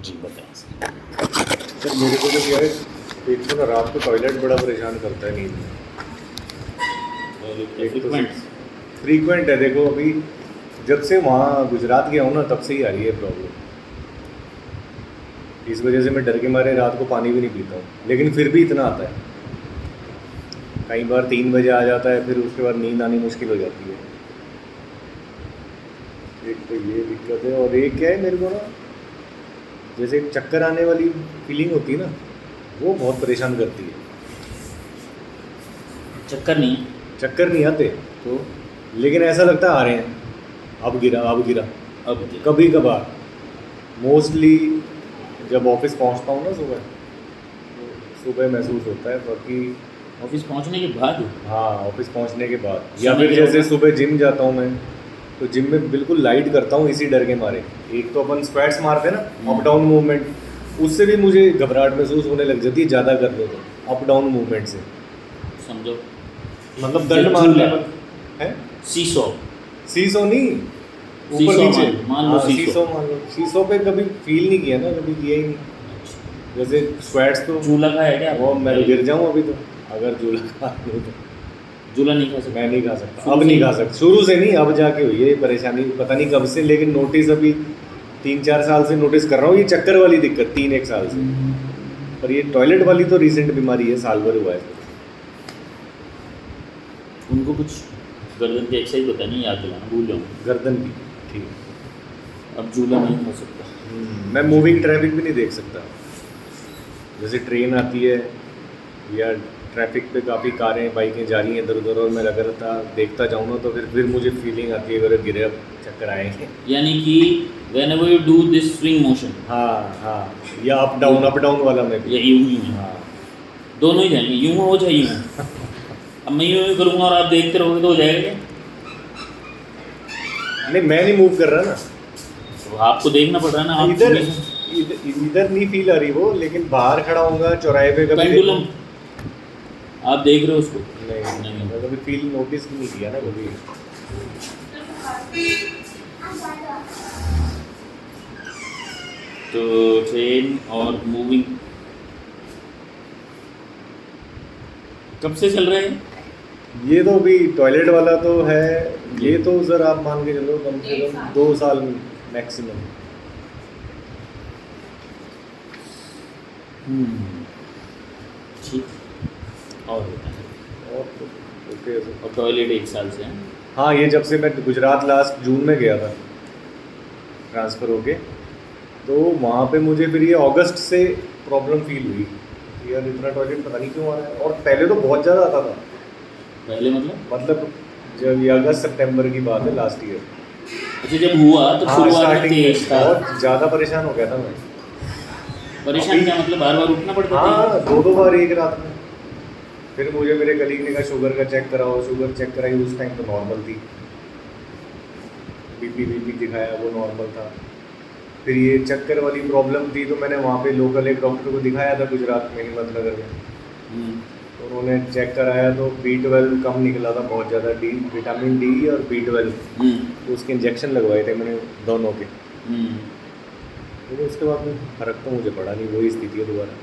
जी बताएं sir. Sir मेरे को जो क्या है, एक तो ना रात को टॉयलेट बड़ा परेशान करता है नींद में। एक तो फ्रीक्वेंट है, देखो अभी जब से वहाँ गुजरात गया हूँ ना तब से ही आ रही है प्रॉब्लम। इस वजह से मैं डर के मारे रात को पानी भी नहीं पीता हूँ, लेकिन फिर भी इतना आता है। कई बार 3 बजे आ जाता है, फिर उसके बाद नींद आनी मुश्किल हो जाती है। एक तो ये दिक्कत है, और एक क्या है मेरे को ना, जैसे एक चक्कर आने वाली फीलिंग होती है ना, वो बहुत परेशान करती है। चक्कर नहीं है चक्कर नहीं आते तो लेकिन ऐसा लगता है आ रहे हैं, अब गिरा अब गिरा। अब कभी कभार, मोस्टली जब ऑफिस पहुंचता हूँ ना सुबह, तो सुबह महसूस होता है। बाकी ऑफिस पहुंचने के बाद हाँ, ऑफिस पहुंचने के बाद, समय या फिर क्या जैसे होगा? सुबह जिम जाता हूँ मैं, तो जिम में बिल्कुल लाइट करता हूँ इसी डर के मारे। एक तो अपन स्क्वाट्स मारते हैं ना, अप डाउन मूवमेंट, उससे भी मुझे घबराहट महसूस होने लग जाती है ज़्यादा कर दो तो, अप डाउन मूवमेंट से। समझो मतलब दंड मारने है, सीसो सीसो नहीं, ऊपर सीसो नीचे। मान लो हाँ, सीसो। सीसो मान लो। सीसो पे कभी फील नहीं किया ना, कभी किया ही नहीं। जैसे स्क्वाट्स तो झूला का है क्या? वो मैं तो गिर जाऊँ अभी तो, अगर झूला खा लूँ तो। झूला नहीं खा सकते? मैं नहीं खा सकता, शुरू अब से नहीं ही? खा सकता, शुरू से नहीं, अब जाके हुई है ये परेशानी, पता नहीं कब से, लेकिन नोटिस अभी 3-4 साल से नोटिस कर रहा हूँ ये चक्कर वाली दिक्कत, 3-1 साल से। पर ये टॉयलेट वाली तो रिसेंट बीमारी है, साल भर हुआ है। उनको कुछ गर्दन की एक्सरसाइज बतानी, याद दिलाना, भूल जाऊँ। गर्दन की, ठीक। अब झूला नहीं हो सकता। मैं मूविंग ट्रैफिक भी नहीं देख सकता। जैसे ट्रेन आती है या ट्रैफिक पे काफ़ी कारें बाइकें जा रही हैं इधर उधर, और मैं लगातार देखता जाऊँ ना, तो फिर मुझे फीलिंग आती है अगर गिरे अब चक्कर आएंगे। यानी कि when ever you do this swing motion, हाँ हाँ, या अप डाउन वाला में भी। या यूं यूं, हाँ, दोनों ही जाएंगे, यूं हो चाहे यूं। अब मैं यूं करूँगा और आप देखते रहोगे तो हो जाएगा क्या? नहीं मैं नहीं मूव कर रहा ना, तो आपको देखना पड़ रहा है ना। आप इधर इधर नहीं फील आ रही वो, लेकिन बाहर खड़ा होऊंगा चौराहे पे कभी पेंडुलम आप देख रहे हो उसको? नहीं, मैं कभी फील नोटिस भी नहीं किया ना कभी। तो ट्रेन और मूविंग कब से चल रहे हैं? ये तो अभी टॉयलेट वाला तो है, ये तो सर आप मान के चलो कम से कम 2 साल मैक्सिमम। ठीक। और बताएं। और तो ओके सर। और टॉयलेट 1 साल से है? हाँ, ये जब से मैं गुजरात लास्ट जून में गया था ट्रांसफ़र होके, तो वहाँ पे मुझे फिर ये अगस्त से प्रॉब्लम फील हुई कि यार इतना टॉयलेट पता नहीं क्यों आ रहा है। और पहले तो बहुत ज़्यादा आता था। पहले मतलब जब ये अगस्त सितंबर की बात है, लास्ट ईयर। अच्छा, जब हुआ तो हाँ, शुरुआत में स्टार्टिंग में तेज था। बहुत ज़्यादा परेशान हो गया था मैं। परेशान क्या मतलब? बार बार उठना पड़ता था? हाँ, 2-2 बार एक रात में। फिर मुझे मेरे कलीग ने कहा शुगर का चेक कराओ, शुगर चेक कराई, उस टाइम तो नॉर्मल थी। बीपी दिखाया, वो नॉर्मल था। फिर ये चक्कर वाली प्रॉब्लम थी, तो मैंने वहाँ पे लोकल एक डॉक्टर को दिखाया था गुजरात में, हिम्मतनगर में। तो उन्होंने चेक कराया तो B12 कम निकला था बहुत ज़्यादा, विटामिन डी और B12, तो उसके इंजेक्शन लगवाए थे मैंने दोनों के। तो उसके बाद में फ़र्क तो मुझे पड़ा नहीं, वही स्थिति है दोबारा।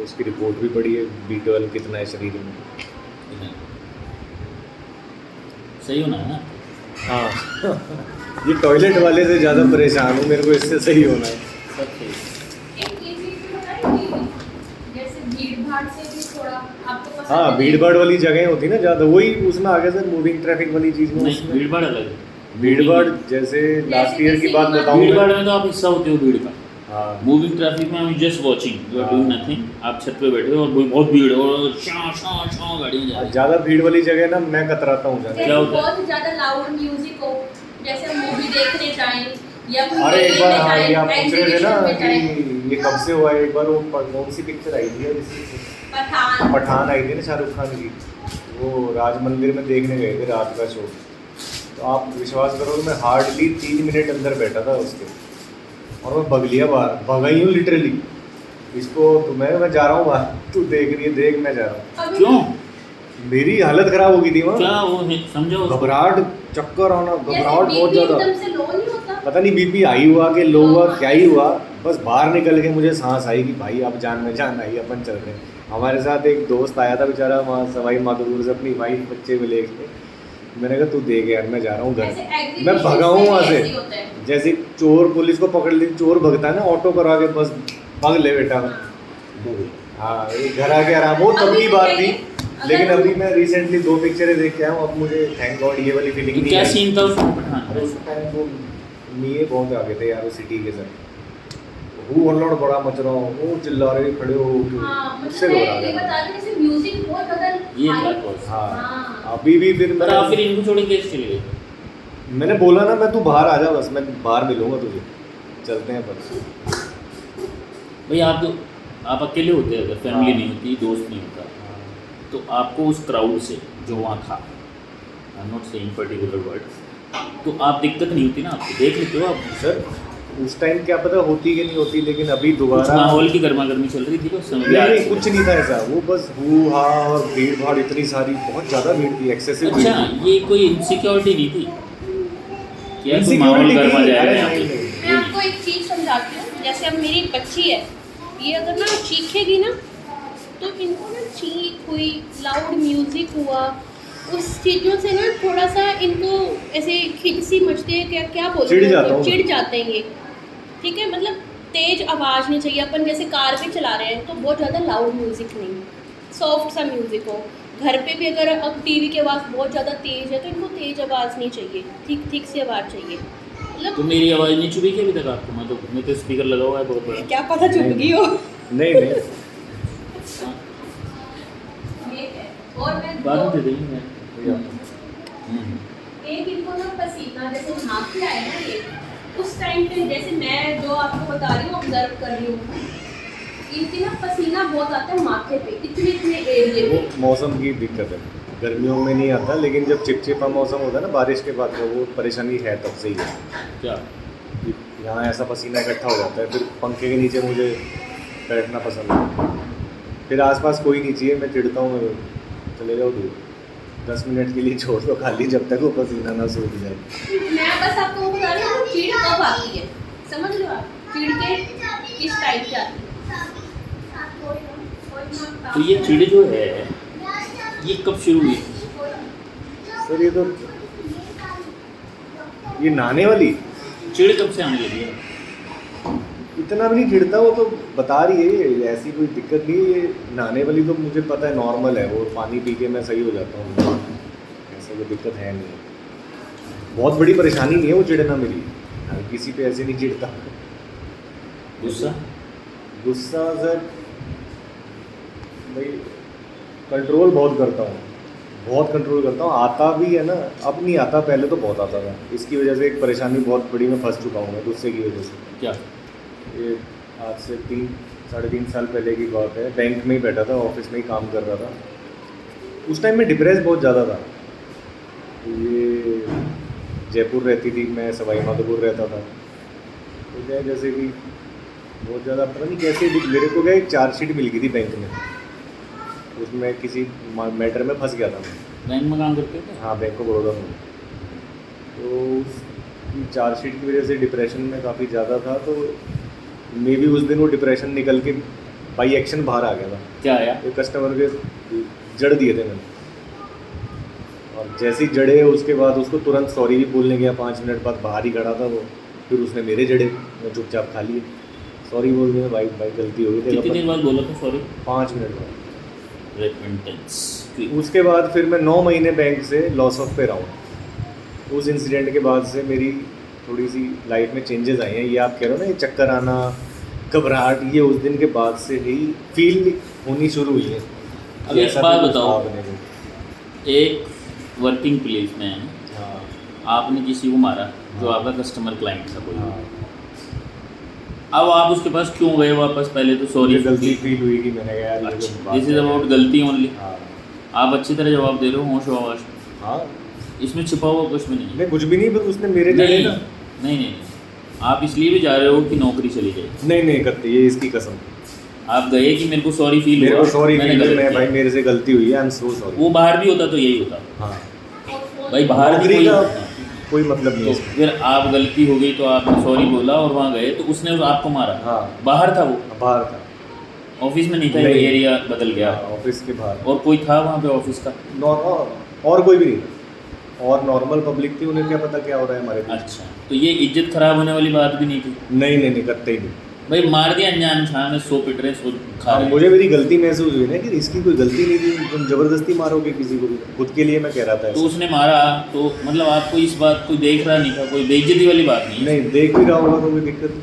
उसकी रिपोर्ट भी पड़ी है, B12 कितना है शरीर में। सही होना है ना? हाँ ये टॉयलेट वाले से ज़्यादा परेशान हूँ, मेरे को इससे सही होना है। सब सही। एक ये चीज़ भी बताइए, जैसे भीड़-भाड़ से भी थोड़ा आपको पसंद हाँ, है? भीड़ भाड़ वाली जगह होती है ना ज़्यादा, वही उसमें आ गया सर, मूविंग ट्रैफिक वाली चीज़ में। नहीं, उसमें भीड़ भाड़ अलग है। भीड़ भाड़ जैसे लास्ट ईयर की बात बताऊँ भीड़ भाड़ मैं। में तो आप हिस्सा होते हो भीड़ का। हाँ, मूविंग ट्रैफिक में I just watching, you are doing nothing. आप छत पे बैठे हो और बहुत भीड़ और शां गाड़ियाँ जा रही हैं। ज़्यादा भीड़ वाली जगह ना मैं कतराता हूँ जैसे जाने। क्या होता है? बहुत ज़्यादा लाउड म्यूजिक हो, जैसे मूवी देखने जाएं या कोई अरे एक मेले बार, में हाँ, ये आप जाएं, पूछ रहे थे ना एग्जीबिशन में कि जाएं। ये कब से हुआ है। एक बार वो कौन सी पिक्चर आई थी पठान। पठान आई थी ना शाहरुख खान की, वो राज मंदिर में देखने गए थे रात का शो। तो आप विश्वास करोगे, मैं हार्डली 3 मिनट अंदर बैठा था उसके, और मैं भग लिया बाहर, भगा ही हूँ लिटरली। इसको तो मैं जा रहा हूँ बाहर, तू देख रही है, देख मैं जा रहा हूँ। क्यों? मेरी हालत खराब हो गई थी वहाँ। क्या वो है, समझो उसको। घबराहट, चक्कर आना, जैसे घबराहट बहुत बीपी ज़्यादा। एकदम से लो नहीं होता? पता नहीं बीपी हाई हुआ कि लो हुआ क्या ही हुआ, बस बाहर निकल के मुझे सांस आई कि भाई अब जान में जान आई, अपन चल रहे हैं। हमारे साथ एक दोस्त आया था बेचारा वहाँ सवाई माधोपुर से अपनी वाइफ बच्चे को लेके। मैंने कहा तू देख यार मैं जा रहा हूँ ऐसे घर, exhibitions मैं भगा हूँ वहाँ में से। ऐसे होता है। जैसे चोर पुलिस को पकड़ ली, चोर भगता है ना ऑटो करवा के, बस भाग ले बेटा। हाँ ये घर आके आराम, वो तब की बात थी। लेकिन अभी मैं रिसेंटली 2 पिक्चरें देख के आया हूँ, अब मुझे थैंक गॉड ये वाली फीलिंग तो नहीं क्या आई। सीन था उसमें पठान अरे का? उस टाइम वो मीए बहुत आगे थे यार, वो सिटी के सर वो हल्लोड़ बड़ा मच रहा हूँ, वो चिल्ला रहे खड़े हो हाँ, उससे मतलब हो मैं ये रहा बता है। रही हूँ जैसे म्यूजिक बहुत ज़्यादा ये high- बात बहुत। हाँ अभी भी फिर पर आप फिर इनको छोड़ के कैसे चले गए? मैंने बोला ना, मैं तू बाहर आ जा, बस मैं बाहर मिलूंगा तुझे, चलते हैं बस। भाई आप अकेले होते अगर फैमिली नहीं होती, दोस्त नहीं होता, तो आपको उस क्राउड से जो वहाँ था, I am not saying particular word, तो आप दिक्कत नहीं होती ना, आपको देख लेते हो आप। सर उस टाइम क्या पता होती कि नहीं होती, लेकिन अभी कुछ दोबारा माहौल की गर्मा गर्मी चल रही थी उस समय भी नहीं, आज नहीं से। कुछ नहीं था ऐसा, वो बस हू हा और भीड़ भाड़ इतनी सारी, बहुत ज़्यादा भीड़ थी, एक्सेसिव भीड़ अच्छा, थी। ये कोई इनसिक्योरिटी नहीं थी क्या? कोई माहौल Insecurity गर्मा नहीं, जाएगा अरे यहाँ नहीं, पे? नहीं। मैं आपको एक चीज़ समझाती हूँ। जैसे अब मेरी बच्ची है, ये अगर ना चीखेगी ना, तो इनको ना चीख हुई, लाउड म्यूजिक हुआ, उस चीज़ों से ना थोड़ा सा इनको ऐसे खिंची मचती है, क्या क्या बोलते चिढ़ हैं, जाता हूँ। चिढ़ जाते हैं ये। ठीक है, मतलब तेज आवाज़ नहीं चाहिए। अपन जैसे कार पे चला रहे हैं तो बहुत ज़्यादा लाउड म्यूजिक नहीं, सॉफ्ट सा म्यूजिक हो। घर पे भी अगर अब टीवी की आवाज़ बहुत ज़्यादा तेज है तो इनको तेज आवाज़ नहीं चाहिए, ठीक ठीक सी आवाज़ चाहिए। मतलब तो मेरी आवाज़ नहीं चुभी क्या अभी तक आपको? मैं तो स्पीकर लगा हुआ है बहुत बड़ा। क्या पता चुप गई हो। नहीं नहीं ये है। और मैं बाद में दो- दे देंगे मैं। एक इनको ना पसीना जैसे नहा के आए ना ये, उस टाइम पे जैसे मैं जो आपको बता रही हूँ, ऑब्जर्व कर रही हूँ, इनकी ना पसीना बहुत आता है माथे पे, इतने इतने एरिए वो पे। मौसम की दिक्कत है, गर्मियों में नहीं आता, लेकिन जब चिपचिपा मौसम होता है ना बारिश के बाद, तो वो परेशानी है तब से ही है। क्या? यहाँ ऐसा पसीना इकट्ठा हो जाता है, फिर पंखे के नीचे मुझे बैठना पसंद है, फिर आसपास कोई नहीं चाहिए, मैं चिढ़ता हूँ, चले जाओ दूर, 10 मिनट के लिए छोड़ दो खाली, जब तक वो पसीना ना सूख जाए। मैं बस आपको वो बता रही हूँ चिड़ कब आती है, समझ लो आप, चिड़ के किस टाइप से आती है। तो ये चिड़ी जो है ये कब शुरू हुई? सर ये नहाने वाली चिड़ कब से आने लगी है? इतना भी नहीं चिढ़ता, वो तो बता रही है, ये ऐसी कोई दिक्कत नहीं है। ये नहाने वाली तो मुझे पता है नॉर्मल है, वो पानी पी के मैं सही हो जाता हूँ, ऐसा कोई दिक्कत है नहीं, बहुत बड़ी परेशानी नहीं है वो चिढ़ना मेरी, किसी पे ऐसे नहीं चिढ़ता। गुस्सा? गुस्सा सर भाई कंट्रोल बहुत करता हूँ, बहुत कंट्रोल करता हूँ, आता भी है ना, अब नहीं आता, पहले तो बहुत आता था। इसकी वजह से एक परेशानी बहुत बड़ी में फंस चुका हूँ मैं, गुस्से की वजह से। क्या? ये आज से 3-3.5 साल पहले की बात है, बैंक में ही बैठा था, ऑफिस में ही काम कर रहा था, उस टाइम में डिप्रेस बहुत ज़्यादा था। ये जयपुर रहती थी, मैं सवाई माधोपुर रहता था, तो क्या है, जैसे कि बहुत ज़्यादा पता नहीं कैसे मेरे को क्या एक चार्जशीट मिल गई थी बैंक में, उसमें किसी मैटर में फंस गया था मैं। बैंक में काम करते थे? हाँ बैंक ऑफ बड़ौदा में, तो उसकी चार्जशीट की वजह से डिप्रेशन में काफ़ी ज़्यादा था, तो मे भी उस दिन वो डिप्रेशन निकल के बाई एक्शन बाहर आ गया था। क्या आया? एक कस्टमर के जड़ दिए थे मैंने, और जैसे ही जड़े उसके बाद उसको तुरंत सॉरी भी बोलने गया, 5 मिनट बाद बाहर ही खड़ा था वो, फिर उसने मेरे जड़े, मैं चुपचाप खा लिए, सॉरी बोल दिया, भाई गलती हो गई थी। कितनी देर बाद बोला था सॉरी? 5 मिनट बाद। रेपेंटेंस। उसके बाद फिर मैं 9 महीने बैंक से लॉस ऑफ पे रहा हूँ। उस इंसिडेंट के बाद से मेरी थोड़ी सी लाइफ में चेंजेस आई हैं। ये आप कह रहे हो ना, ये चक्कर आना, घबराहट, ये उस दिन के बाद से ही फील होनी शुरू हुई है। अब एक जैसा बात भी बताओ, कुछ आपने भी। एक वर्किंग प्लेस में हाँ आपने किसी को मारा जो आपका कस्टमर क्लाइंट था कोई, हाँ, अब आप उसके पास क्यों गए वापस? पहले तो सॉरी, मुझे गलती फील हुई कि मैंने कहा यार ये तो बात दिस इज है। अबाउट गलती ओनली। हाँ आप अच्छी तरह जवाब दे रहे हो, होश आवाज, हाँ, इसमें छिपा हुआ कुछ भी नहीं है। नहीं कुछ भी नहीं, बस उसने मेरे जड़े नहीं ना। नहीं नहीं, आप इसलिए भी जा रहे हो कि नौकरी चली जाए। नहीं नहीं करते, ये इसकी कसम, आप गए कि मेरे को सॉरी फील मेरे हुआ, को सॉरी मैंने फील गलत मैं किया। भाई मेरे से गलती हुई है, आई एम सो सॉरी। वो बाहर भी होता तो यही होता हाँ भाई, बाहर भी नौकरी कोई का कोई मतलब नहीं तो है इसमें। फिर आप गलती हो गई तो आपने सॉरी बोला और वहाँ गए तो उसने आपको मारा? हाँ, बाहर था वो, बाहर था। ऑफिस में नहीं था, नहीं। एरिया बदल गया? हाँ, ऑफिस के बाहर। और कोई था वहाँ पे ऑफिस का? और कोई भी नहीं था, और नॉर्मल पब्लिक थी, उन्हें क्या पता क्या हो रहा है हमारे बीच। अच्छा, तो ये इज्जत खराब होने वाली बात भी नहीं थी? नहीं कतई नहीं। भाई मार दिया अनजान इंसान, 100 पिट रहे 100 खा हाँ, रहे। मुझे मेरी गलती महसूस हुई ना कि इसकी कोई गलती नहीं थी, तुम जबरदस्ती मारोगे किसी को भी, खुद के लिए मैं कह रहा था तो ऐसा। उसने मारा तो मतलब आपको इस बात को देख रहा नहीं था, कोई बेइज्जती वाली बात नहीं है? नहीं, देख भी रहा होगा तो कोई दिक्कत नहीं,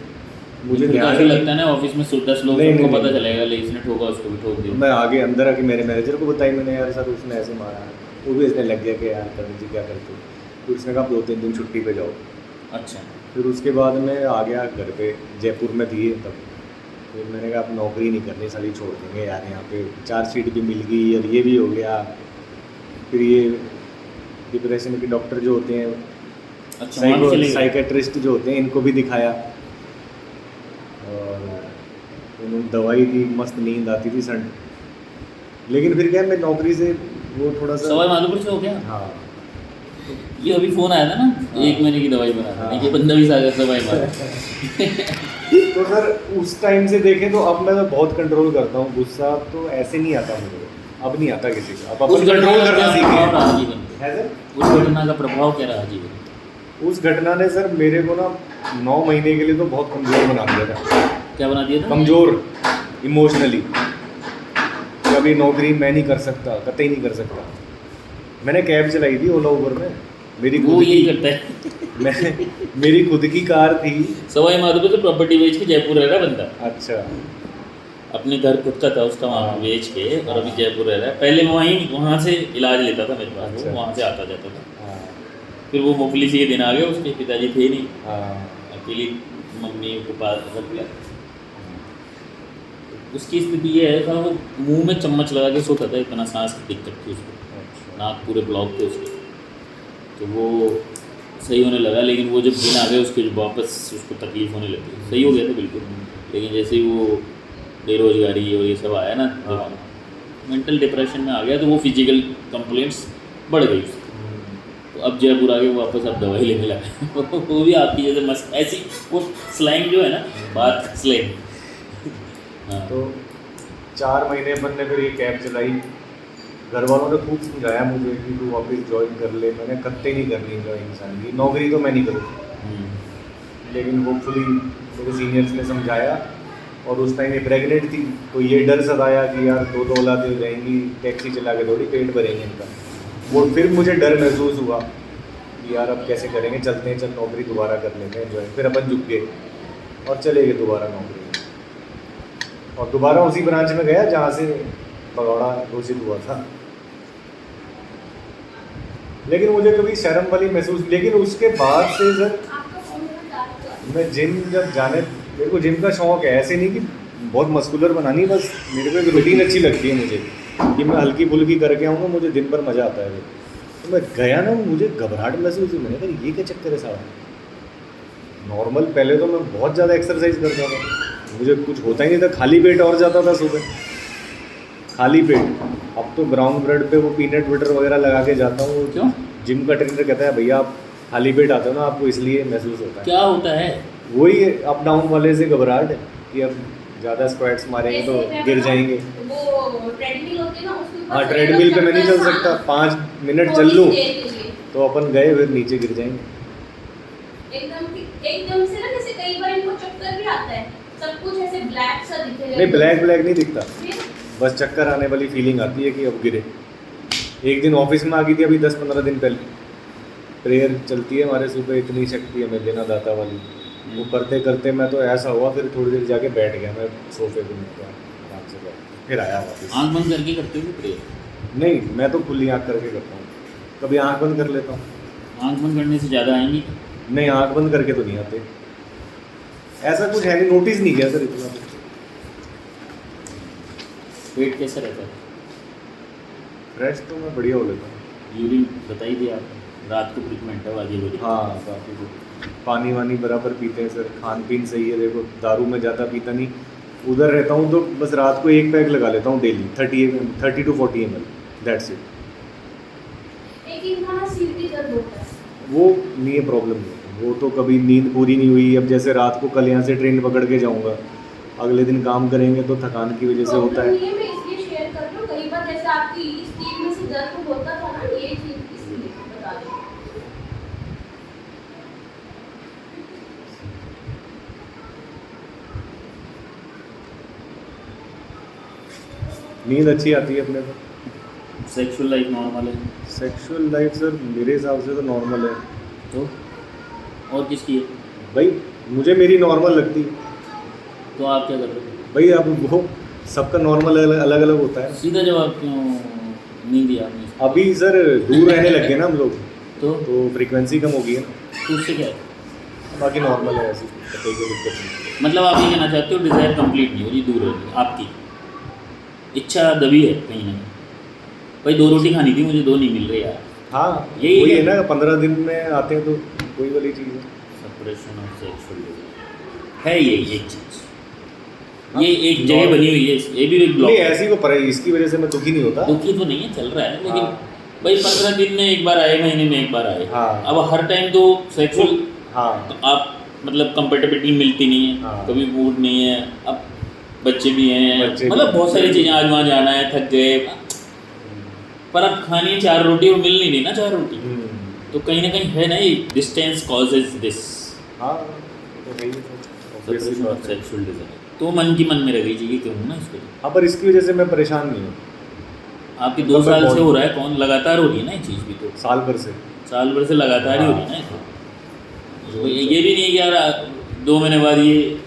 मुझे फिर तो ध्यान ऐसा ही लगता है ना ऑफिस में 10 लोग नहीं, सबको नहीं, पता नहीं। चलेगा ले इसने ठोका उसको भी ठोक दिया। मैं आगे अंदर आके मेरे मैनेजर को बताई मैंने, यार सर उसने ऐसे मारा है, वो भी इसने लग गया कि यार करण जी क्या करते हो। फिर उसने कहा 2-3 दिन छुट्टी पे जाओ। अच्छा, फिर उसके बाद मैं आ गया घर पे, जयपुर में थी तब। फिर मैंने कहा अब नौकरी नहीं करनी, सारी छोड़ देंगे यार, यहाँ पे चार्जशीट भी मिल गई और ये भी हो गया। फिर ये डिप्रेशन के डॉक्टर जो होते हैं, अच्छा वहाँ भी चले गए? साइकेट्रिस्ट जो होते हैं, इनको भी दिखाया और उन्होंने दवाई दी, मस्त नींद आती थी संड। लेकिन फिर क्या, मैं नौकरी से वो थोड़ा सा। सवाई माधोपुर से हो गया? हाँ, ये अभी फोन आया था ना, हाँ। 1 महीने की दवाई बना हाँ। था, ये बंदा भी सागर सवाई माधोपुर। तो सर उस टाइम से देखें तो अब मैं तो बहुत कंट्रोल करता हूँ, गुस्सा तो ऐसे नहीं आता मुझे, अब नहीं आता किसी का, अब उस अपन घटना कंट्रोल का करना क्या सीखे प्रभाव रहा हैं। जीवन पे? है सर, उस घटना का प्रभाव क्या रहा जीवन पे? उस घटना ने सर मेरे को ना 9 महीने के लिए तो बहुत कमज़ोर बना दिया था, क्या बना दिया था? कमज़ोर इमोशनली। कभी नौकरी मैं नहीं कर सकता, कतई नहीं कर सकता। मैंने कैब चलाई थी ओला उबर में, मेरी वो खुद यही की, करता है। मेरी खुद की कार थी। सवाई माधोपुर से प्रॉपर्टी बेच के जयपुर रह रहा बंदा, अच्छा, अपने घर खुद का था उसका, वहाँ हाँ। बेच के, और अभी जयपुर रह रहा है। पहले वहाँ से इलाज लेता था मेरे पास, अच्छा। वो वहाँ से आता जाता था। हाँ फिर वो मुफलिसी के दिन आ गए, उसके पिताजी थे नहीं, हाँ, अकेली मम्मी के पास रख लिया। उसकी स्थिति ये है कि वो मुंह में चम्मच लगा के सोता था, इतना सांस की दिक्कत थी उसको, अच्छा, नाक पूरे ब्लॉक थे उसके। तो वो सही होने लगा, लेकिन वो जब दिन आ गए उसके, जो वापस उसको तकलीफ होने लगी, सही हो गया था बिल्कुल। लेकिन जैसे ही वो बेरोजगारी और ये सब आया ना, हाँ। मेंटल डिप्रेशन में आ गया, तो वो फिजिकल कंप्लेंट्स बढ़ गई उसकी। तो अब जयपुर आगे वापस अब दवाई लेने लगा। वो भी आपकी जैसे मस्त ऐसी वो स्लैंग जो है ना, बात स्लैंग। हाँ, तो 4 महीने अपन ने फिर ये कैब चलाई। घर वालों ने खूब समझाया मुझे कि तू वापस ज्वाइन कर ले, मैंने कत्ते नहीं करनी ज्वाइन इंसान की नौकरी, तो मैं नहीं करूँगा। लेकिन वो फुली मेरे सीनियर्स ने समझाया, और उस टाइम ये प्रेग्नेंट थी, तो ये डर सताया कि यार 2 औलादें हो जाएंगी, टैक्सी चला के थोड़ी पेट भरेंगे इनका। वो फिर मुझे डर महसूस हुआ कि यार अब कैसे करेंगे, चलते हैं, चल नौकरी दोबारा कर लेंगे ज्वाइन। फिर अपन झुक गए और चले गए दोबारा नौकरी में, और दोबारा उसी ब्रांच में गया जहाँ से भगौड़ा घोषित हुआ था। लेकिन मुझे कभी शर्म वाली महसूस, लेकिन उसके बाद से सर मैं जिम जब जाने, मेरे को जिम का शौक है, ऐसे नहीं कि बहुत मस्कुलर बनानी, बस मेरे को एक रूटीन अच्छी लगती है मुझे कि मैं हल्की फुल्की करके आऊँगा, मुझे दिन भर मज़ा आता है। तो मैं गया ना, मुझे घबराहट महसूस हुई, मैंने कहा ये क्या चक्कर है सारा। नॉर्मल पहले तो मैं बहुत ज़्यादा एक्सरसाइज करता था, मुझे कुछ होता ही नहीं था, खाली पेट और जाता था सुबह, खाली पेट। अब तो ब्राउन ब्रेड पे वो पीनट बटर वगैरह लगा के जाता हूँ। क्यों? जिम का ट्रेनर कहता है भैया आप खाली पेट आते हो ना, आपको इसलिए महसूस होता है। क्या होता है? वही अप डाउन वाले से घबराहट है कि अब ज़्यादा स्क्वाट्स मारेंगे तो गिर जाएंगे। वो ट्रेडमिल होती है ना, उसके ऊपर हाँ, से ट्रेडमिल पे लोग मैं नहीं चल चक्कर, सकता, हाँ, 5 मिनट थोड़ी चल लूँ सी देर के लिए। तो अपन गए, फिर नीचे गिर जाएंगे। एकदम से ना, जैसे कई बार इनको चक्कर भी आता है, सब कुछ ऐसे ब्लैक सा दिखेगा। नहीं, ब्लैक नहीं दिखता, फिर बस चक्कर आने वाली फीलिंग आती है कि अब गिरे। एक दिन ऑफिस में आ गई थी अभी 10-15 दिन पहले। प्रेयर चलती है हमारे सुबह, इतनी शक्ति हमें देना दाता वाली, वो करते करते मैं तो ऐसा हुआ, फिर थोड़ी देर जाके बैठ गया मैं सोफे पे, आराम से बैठ, फिर आया वापस। आँख बंद करके करते हो प्रेयर? नहीं, मैं तो खुली आँख करके करता हूँ, कभी आँख बंद कर लेता हूँ। आँख बंद करने से ज़्यादा आएंगी? नहीं, आँख बंद करके तो नहीं आते, ऐसा कुछ है नहीं, नोटिस नहीं किया सर इतना तो। पेट कैसा रहता है? फ्रेश तो मैं बढ़िया हो लेता हूँ। यूरिन बताई दिया आपने, रात को फ्रिक्वेंट है वाजी बोली? हाँ, काफ़ी कुछ, पानी वानी बराबर पीते हैं सर, खान पीन सही है। देखो दारू में ज़्यादा पीता नहीं, उधर रहता हूँ तो बस रात को 1 पैक लगा लेता हूँ daily, 30 to 40 ml, that's it. एक इनका ना सिर भी दर्द होता है, वो नहीं है, प्रॉब्लम नहीं है। वो तो कभी नींद पूरी नहीं हुई, अब जैसे रात को कल यहाँ से ट्रेन पकड़ के जाऊँगा, अगले दिन काम करेंगे तो थकान की वजह से होता है। ये मैं इसलिए शेयर कर रही हूँ, कई बार जैसे आपकी इस चीज में से दर्द होता था ना, ये चीज इसलिए बता रही हूँ। नींद अच्छी आती है अपने को। सेक्सुअल लाइफ नॉर्मल है सेक्सुअल लाइफ सर मेरे हिसाब से तो नॉर्मल है। तो और किसकी है? भाई मुझे मेरी नॉर्मल लगती है। तो आप क्या कर रहे हो? भाई अब वो सबका नॉर्मल अलग अलग होता है। सीधा जवाब क्यों नहीं दिया आपने? अभी सर दूर रहने लग गए ना हम लोग, तो फ्रीक्वेंसी कम हो गई है ना, तो उससे क्या है? बाकी नॉर्मल है, ऐसी कोई दिक्कत नहीं। मतलब आप ये कहना चाहते हो डिज़ायर कंप्लीट नहीं हो रही, दूर रहने आपकी इच्छा दबी है कहीं ना कहीं। भाई 2 रोटी खानी थी, मुझे 2 नहीं मिल रही यार। हाँ यही वही है है। ना, 15 दिन में आते हैं तो वही वाली चीज़ है। सेपरेशन ऑफ सेक्सुअल डिज़ायर है ये एक चीज़, हाँ, ये एक जगह नॉर्मल। बनी हुई है, ये भी एक ब्लॉक नहीं है। ऐसी को पर इसकी वजह से मैं दुखी नहीं होता। दुखी तो नहीं है, चल रहा है, लेकिन हाँ। भाई 15 दिन में एक बार आए, महीने में एक बार आए। हाँ। अब हर टाइम तो सेक्सुअल हाँ आप मतलब कंपेटेबिलिटी मिलती नहीं है। हाँ। कभी मूड नहीं है, अब बच्चे भी हैं, बच्चे भी मतलब हैं। बहुत सारी चीज़ें, आज वहाँ जाना है, थक गए, पर अब खानी है 4 रोटी, वो मिल नहीं रही ना 4 रोटी। तो कहीं ना कहीं है ना, ये डिस्टेंस कॉजेज दिस हाँ तो वही है, obviously सेपरेशन बात ऑफ है। Sexual desire. तो मन की मन में रह गई चाहिए क्यों ना इसको। हाँ पर इसकी वजह से मैं परेशान नहीं हूँ। आपकी मतलब 2 साल मैं से हो रहा है, कौन लगातार हो रही है ना ये चीज़ भी, तो साल भर से साल भर से लगातार ही हो रही है ना ये तो ये भी नहीं है कि यार 2 महीने बाद ये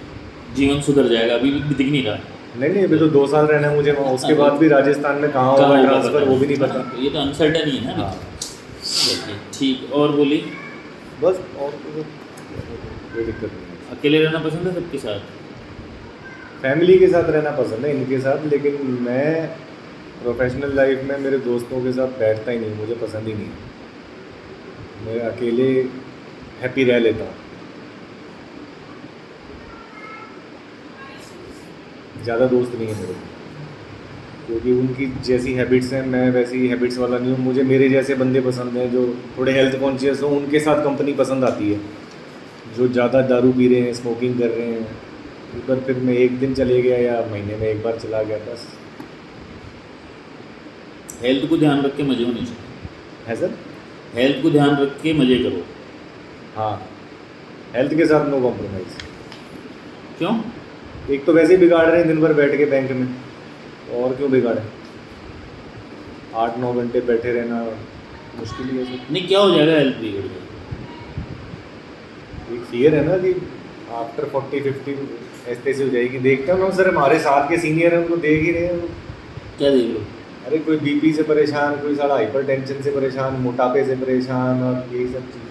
जीवन सुधर जाएगा, अभी भी दिख नहीं रहा। नहीं अभी तो 2 साल रहना है मुझे वहाँ, उसके बाद भी राजस्थान में कहाँ कहाँ होगा होगा ट्रांसफर पता वो भी नहीं नहीं। पता। तो ये तो अनसर्टन ही है ना अभी। हाँ ओके, ठीक। और बोलिए, बस और तो कोई दिक्कत नहीं है। अकेले रहना पसंद है सबके साथ? फैमिली के साथ रहना पसंद है, इनके साथ, लेकिन मैं प्रोफेशनल लाइफ में मेरे दोस्तों के साथ बैठता ही नहीं, मुझे पसंद ही नहीं है। मैं अकेले हैप्पी रह लेता हूँ। ज़्यादा दोस्त नहीं है मेरे को, क्योंकि उनकी जैसी हैबिट्स हैं मैं वैसी हैबिट्स वाला नहीं हूँ। मुझे मेरे जैसे बंदे पसंद हैं जो थोड़े हेल्थ कॉन्शियस हों, उनके साथ कंपनी पसंद आती है। जो ज़्यादा दारू पी रहे हैं, स्मोकिंग कर रहे हैं, उधर फिर मैं एक दिन चले गया या महीने में एक बार चला गया, बस। हेल्थ को ध्यान रख के मजे होने चाहिए। है सर? हेल्थ को ध्यान रख के मजे करो। हाँ हेल्थ के साथ नो कॉम्प्रोमाइज़। क्यों? एक तो वैसे ही बिगाड़ रहे हैं दिन भर बैठ के बैंक में, तो और क्यों बिगाड़े? 8-9 घंटे बैठे रहना मुश्किल ही है सर। नहीं, क्या हो जाएगा हेल्थ बिगड़ गई? एक फियर है ना कि आफ्टर 40-50 ऐसे हो जाएगी। देखता हूँ ना सर, हमारे साथ के सीनियर हैं उनको देख ही रहे हैं। क्या देख लो? अरे कोई बीपी से परेशान, कोई सारा हाइपर टेंशन से परेशान, मोटापे से परेशान, और यही सब चीज़।